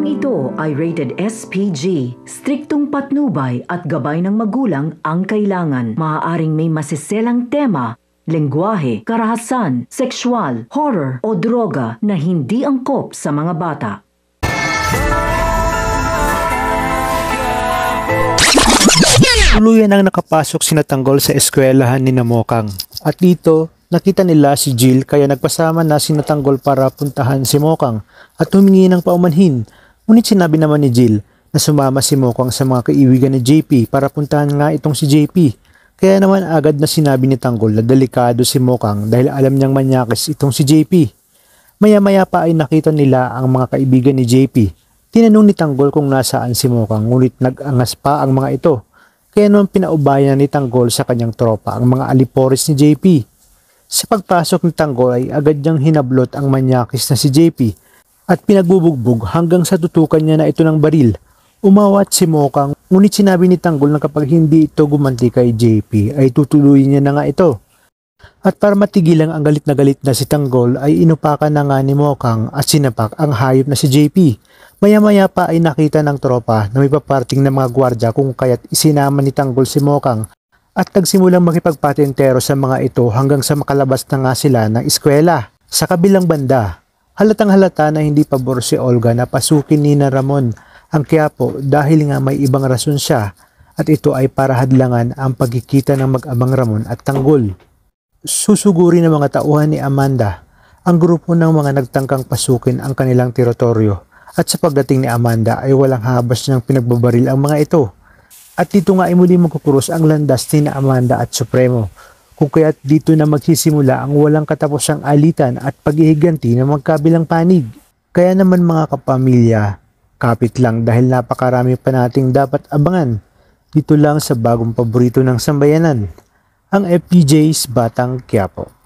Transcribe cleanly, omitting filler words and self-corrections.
Programang ito ay rated SPG. Striktong patnubay at gabay ng magulang ang kailangan. Maaaring may masiselang tema, lengguwahe, karahasan, sexual, horror o droga na hindi angkop sa mga bata. Tuluyan ang nakapasok sina Tanggol sa eskwelahan ni Mokang. At dito, nakita nila si Jill kaya nagpasama na sina Tanggol para puntahan si Mokang at humingi ng paumanhin. Ngunit sinabi naman ni Jill na sumama si Mokang sa mga kaibigan ni JP para puntahan nga itong si JP. Kaya naman agad na sinabi ni Tanggol na delikado si Mokang dahil alam niyang manyakis itong si JP. Maya-maya pa ay nakita nila ang mga kaibigan ni JP. Tinanong ni Tanggol kung nasaan si Mokang ngunit nag-angas pa ang mga ito. Kaya naman pinaubayan ni Tanggol sa kanyang tropa ang mga alipores ni JP. Sa pagpasok ni Tanggol ay agad niyang hinablot ang manyakis na si JP at pinagbubugbog hanggang sa tutukan niya na ito ng baril. Umawat si Mokang ngunit sinabi ni Tanggol na kapag hindi ito gumanti kay JP ay tutuluyin niya na nga ito. At para matigilan ang galit na si Tanggol ay inupakan na nga ni Mokang at sinapak ang hayop na si JP. Maya-maya pa ay nakita ng tropa na may paparting ng mga gwardya kung kaya't isinama ni Tanggol si Mokang at nagsimulang makipagpatentero sa mga ito hanggang sa makalabas na nga sila ng eskwela. Sa kabilang banda, halatang halata na hindi pabor si Olga na pasukin ni Ramon ang Quiapo dahil nga may ibang rason siya at ito ay para hadlangan ang pagkikita ng mag-amang Ramon at Tanggol. Susuguri ng mga tauhan ni Amanda ang grupo ng mga nagtangkang pasukin ang kanilang teritoryo. At sa pagdating ni Amanda ay walang habas niyang pinagbabaril ang mga ito. At dito nga ay muli magkukuros ang landas ni Amanda at Supremo. Kung kaya't dito na magsisimula ang walang katapusang alitan at paghihiganti ng magkabilang panig. Kaya naman mga kapamilya, kapit lang dahil napakarami pa nating dapat abangan. Dito lang sa bagong paborito ng sambayanan, ang FPJ's Batang Quiapo.